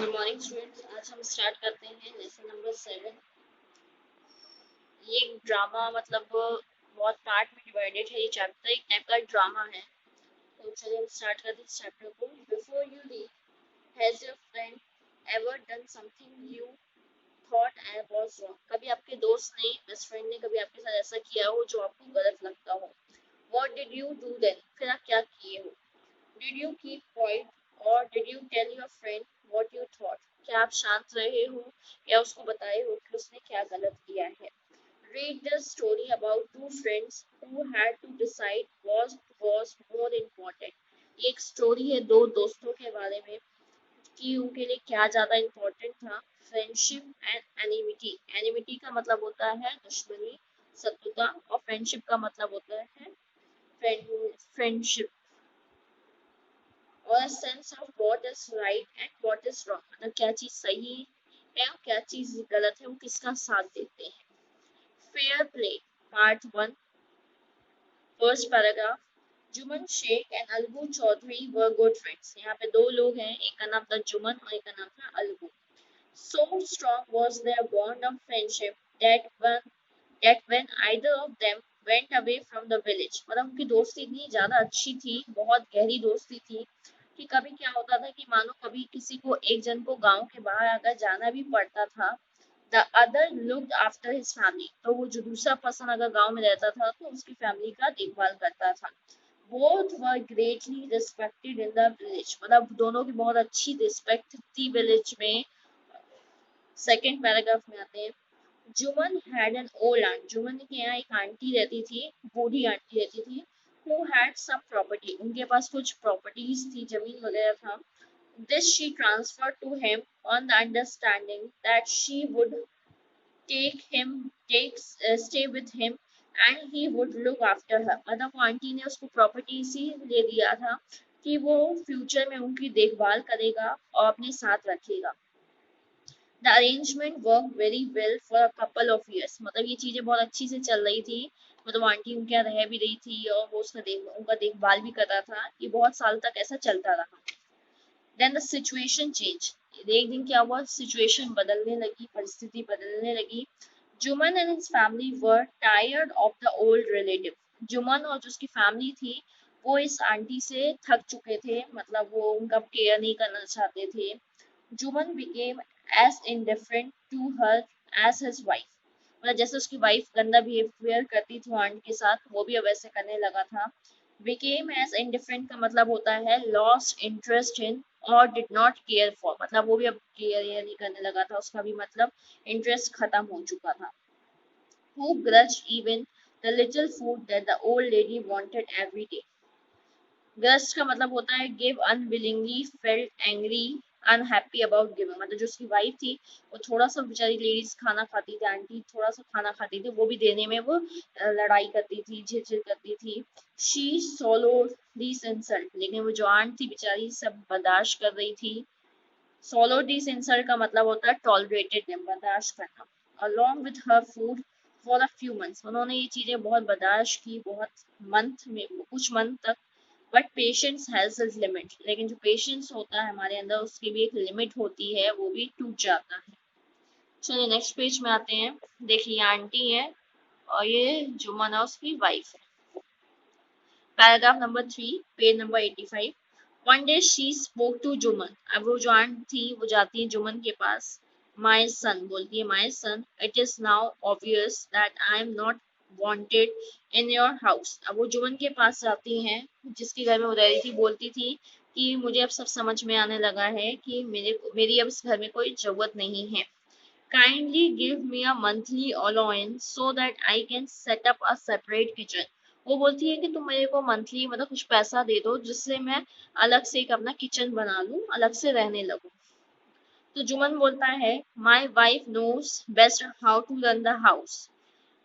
Good morning students. आज हम start करते हैं लेसन नंबर 7। ये ड्रामा मतलब बहुत पार्ट में डिवाइडेड है। ये चैप्टर एक टाइप का ड्रामा है। तो चलिए हम स्टार्ट करते हैं इस चैप्टर को। Before you read, has your friend ever done something you thought I was wrong? कभी आपके दोस्त ने, बेस्ट फ्रेंड ने कभी आपके साथ ऐसा किया हो जो आपको गलत लगता हो? What did you do then? फिर आप क्या किए हो? Did you keep quiet or did you tell your friend what you thought? क्या आप शांत रहे हो या उसको बताए हो कि उसने क्या गलत किया है? Read the story about two friends who had to decide what was more important. ये एक स्टोरी है दो दोस्तों के बारे में कि उनके लिए क्या ज्यादा इम्पोर्टेंट था। Friendship and एनिमिटी। एनिमिटी का मतलब होता है दुश्मनी, शत्रुता, और फ्रेंडशिप का मतलब होता है फ्रेंडशिप और sense of what is right and what is wrong. मतलब क्या चीज सही है और क्या चीज गलत है, वो किसका साथ देते हैं। Fair play part 1, first paragraph. Jumman Shaikh and Algu Chaudhary were good friends. यहाँ पे दो लोग हैं, एक का नाम था जुमन और एक का नाम था Algu. So strong was their bond of friendship that when either of them went away from the village, मतलब उनकी दोस्ती इतनी ज्यादा अच्छी थी, बहुत गहरी दोस्ती थी कि कभी क्या होता था कि मानो कभी किसी को एक जन को गांव के बाहर अगर जाना भी पड़ता था, the other looked after his family, तो वो जो दूसरा पर्सन अगर गांव में रहता था तो उसकी फैमिली का देखभाल करता था। Both were greatly respected in the village, मतलब दोनों की बहुत अच्छी रिस्पेक्ट थी विलेज में। सेकेंड पैराग्राफ में आते हैं। Juman had an old aunt. Juman के यहाँ एक आंटी रहती थी, बूढ़ी आंटी रहती थी। who had some property, उनके पास कुछ प्रॉपर्टीज थी, जमीन वगैरह था। This she transferred to him on the understanding that she would stay with him and he would look after her। मतलब वो आंटी ने उसको प्रॉपर्टी सी ले दिया था कि वो फ्यूचर में उनकी देखभाल करेगा और अपने साथ रखेगा। The arrangement worked very well for a couple of years। मतलब ये चीजें बहुत अच्छी से चल रही थी, मतलब आंटी उनके यहाँ रह भी रही थी और वो उनका देखभाल भी कर रहा था। ये बहुत साल तक ऐसा चलता रहा। Then the situation changed। एक दिन क्या हुआ, सिचुएशन बदलने लगी, परिस्थिति बदलने लगी। Juman and his family were tired of the old relative। Juman और जो उसकी फैमिली थी वो इस आंटी से थक चुके थे, मतलब वो उनका केयर नहीं करना चाहते थे। Juman became as indifferent to her as his wife। मतलब जैसे उसकी वाइफ गंदा बिहेवियर करती थी आंट के साथ, वो भी अब वैसे करने लगा था। became as indifferent का मतलब होता है lost interest in और did not care for, मतलब वो भी अब केयर नहीं करने लगा था, उसका भी मतलब इंटरेस्ट खत्म हो चुका था। who grudged even the little food that the old lady wanted every day। grudged का मतलब होता है give unwillingly, felt angry, unhappy about giving. मतलब जो उसकी वाइफ थी वो थोड़ा सा बेचारी लेडीज खाना खाती थी, आंटी थोड़ा सा खाना खाती थी, वो भी देने में वो लड़ाई करती थी, झिझक करती थी। शी swallowed दिस इंसल्ट, लेकिन वो जो आंट थी बेचारी सब बर्दाश्त कर रही थी। swallowed दिस इंसल्ट का मतलब होता है tolerated them, बर्दाश्त करना। along with her food for a few months, उन्होंने ये चीजें बहुत बर्दाश्त की, बहुत मंथ में, कुछ मंथ तक। But patience has is limit, लेकिन जो पेशेंस होता है हमारे अंदर उसकी भी एक लिमिट होती है, वो भी टूट जाता है। चलिए नेक्स्ट पेज में आते हैं। देखिए आंटी है और ये जुमन है उसकी वाइफ है। Paragraph number 3, page number 85। One day she spoke to Jumman. अब वो जो आंट थी वो जाती है जुमन के पास। माई सन बोलती है, my son it is now obvious that I am not wanted in your house. अब वो जुमन के पास जाती हैं जिसके घर में वो रह रही थी, बोलती थी कि मुझे अब सब समझ में आने लगा है कि मेरी अब इस घर में कोई जरूरत नहीं है। Kindly give me a monthly allowance so that I can set up a separate kitchen. वो बोलती है कि तुम मेरे को मंथली मतलब कुछ पैसा दे दो जिससे मैं अलग से एक अपना किचन बना लूं, अलग से रहने लगूं। तो जुमन बोलता है my wife knows best how to run the house.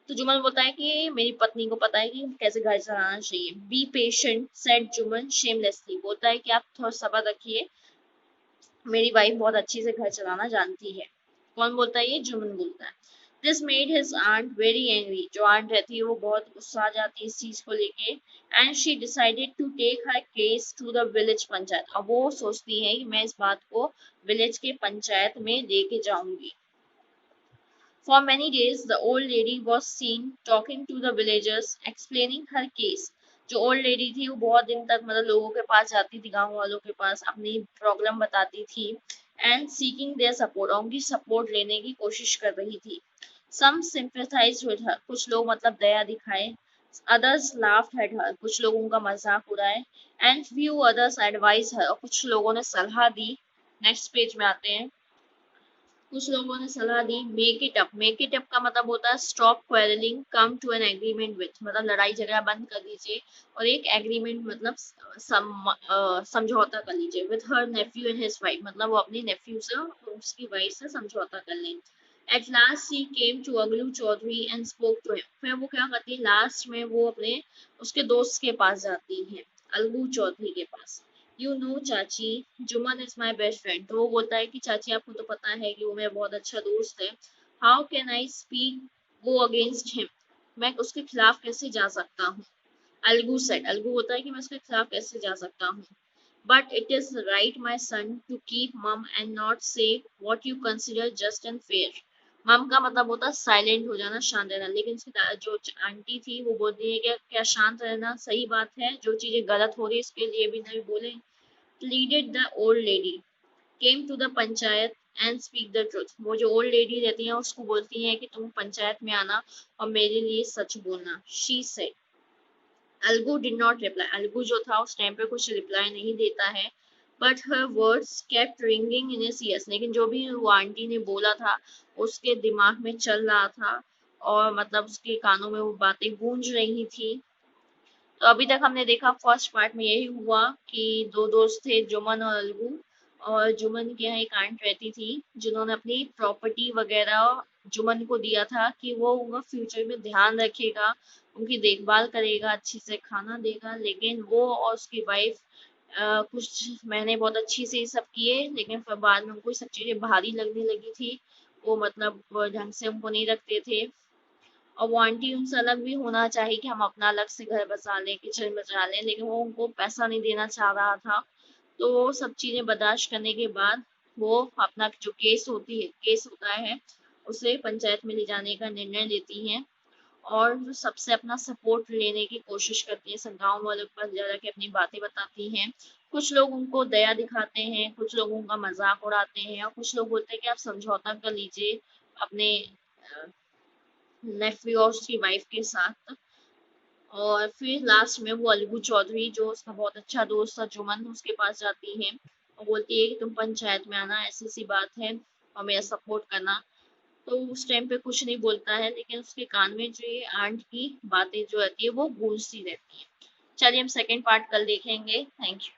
तो जुमन बोलता है कि मेरी पत्नी को पता है कि कैसे घर चलाना चाहिए। Be patient said Juman shamelessly, बोलता है कि आप थोड़ा सब्र रखिए, मेरी वाइफ बहुत अच्छी से घर चलाना जानती है। कौन बोलता है, ये जुमन बोलता है। This made his aunt very angry. जो आंट रहती है वो बहुत गुस्सा आ जाती है इस चीज को लेके, and she decided to take her case to the village panchayat. अब वो सोचती है कि मैं इस बात को विलेज के पंचायत में लेके जाऊंगी। For many days, the old lady was seen talking to the villagers, explaining her case. जो ओल्ड लेडी थी वो बहुत दिन तक मतलब लोगों के पास जाती थी, गांव वालों के पास अपनी प्रॉब्लम बताती थी, एंड सीकिंग देयर सपोर्ट, उनकी सपोर्ट लेने की कोशिश कर रही थी। सम सिंपैथाइज्ड विद हर, कुछ लोग मतलब दया दिखाए, अदर्स लाफ्ड एट हर, कुछ लोग उनका मजाक उड़ाए, एंड फ्यू अदर्स एडवाइज हर, और कुछ लोगों ने सलाह दी। नेक्स्ट पेज में आते हैं। कुछ लोगों ने सलाह दी make it up. Make it up का मतलब होता है stop quarrelling, come to an agreement with, मतलब लड़ाई झगड़ा बंद कर दीजिए और एक एग्रीमेंट मतलब समझौता कर लीजिए। With her Neiphiu and his wife, मतलब वो अपनी नेफ्यू से और उसकी वाइफ से समझौता कर लें। At last she came to अगलू Chaudhary and spoke to him. फिर वो क्या करती है, लास्ट में वो अपने उसके दोस्त के पास जाती है, अलगू चौधरी के पास। यू नो चाची, Juman is my best friend. तो वो बोलता है कि चाची आपको तो पता है कि वो मेरा बहुत अच्छा दोस्त है। How can I speak go against him, मैं उसके खिलाफ कैसे जा सकता हूँ। अलगू सेड, अलगू होता है कि मैं उसके खिलाफ कैसे जा सकता हूँ। But it is right my son to keep mum and not say what you consider just and fair. Mum का मतलब होता है साइलेंट हो जाना, शांत रहना, लेकिन उसकी जो आंटी थी वो बोलती है कि क्या शांत रहना सही बात है, जो चीजें गलत हो रही है इसके लिए भी नहीं बोले। Pleaded the old lady, came to the panchayat and speak the truth। वो जो ओल्ड लेडी रहती है उसको बोलती है कि तुम पंचायत में आना और मेरे लिए सच बोलना। She said, Algu did not reply। Algu जो था उस टाइम पे कुछ रिप्लाई नहीं देता है, but her words kept ringing in his ears। लेकिन जो भी वो आंटी ने बोला था उसके दिमाग में चल रहा था और मतलब उसके कानों में वो बातें गूंज रही थी। तो अभी तक हमने देखा फर्स्ट पार्ट में यही हुआ कि दो दोस्त थे, जुमन और अलगू। और जुमन के यहाँ एक आंट रहती थी जिन्होंने अपनी प्रॉपर्टी वगैरह जुमन को दिया था कि वो उनका फ्यूचर में ध्यान रखेगा, उनकी देखभाल करेगा, अच्छे से खाना देगा। लेकिन वो और उसकी वाइफ कुछ महीने बहुत अच्छी से ये सब किए, लेकिन फिर बाद में उनको ये सब चीजें भारी लगने लगी थी। वो मतलब ढंग से उनको नहीं रखते थे, और वो आंटी उनसे अलग भी होना चाहिए कि हम अपना अलग से घर बसा लें, किचन बसा लें, लेकिन वो उनको पैसा नहीं देना चाह रहा था। तो वो सब चीजें बर्दाश्त करने के बाद वो अपना जो केस होता है उसे पंचायत में ले जाने का निर्णय लेती हैं, और जो सबसे अपना सपोर्ट लेने की कोशिश करती है, सब गाँव वालों के पास जा के अपनी बातें बताती हैं। कुछ लोग उनको दया दिखाते हैं, कुछ लोग उनका मजाक उड़ाते हैं, और कुछ लोग बोलते हैं कि आप समझौता कर लीजिए अपने नेफ्यू और उसकी वाइफ के साथ। और फिर लास्ट में वो अलगू चौधरी जो उसका बहुत अच्छा दोस्त था जुमन, उसके पास जाती है और बोलती है कि तुम पंचायत में आना, ऐसी सी बात है और मेरा सपोर्ट करना। तो उस टाइम पे कुछ नहीं बोलता है, लेकिन उसके कान में जो ये आंट की बातें जो रहती है वो गूंजती रहती है। चलिए हम सेकेंड पार्ट कल देखेंगे। Thank you.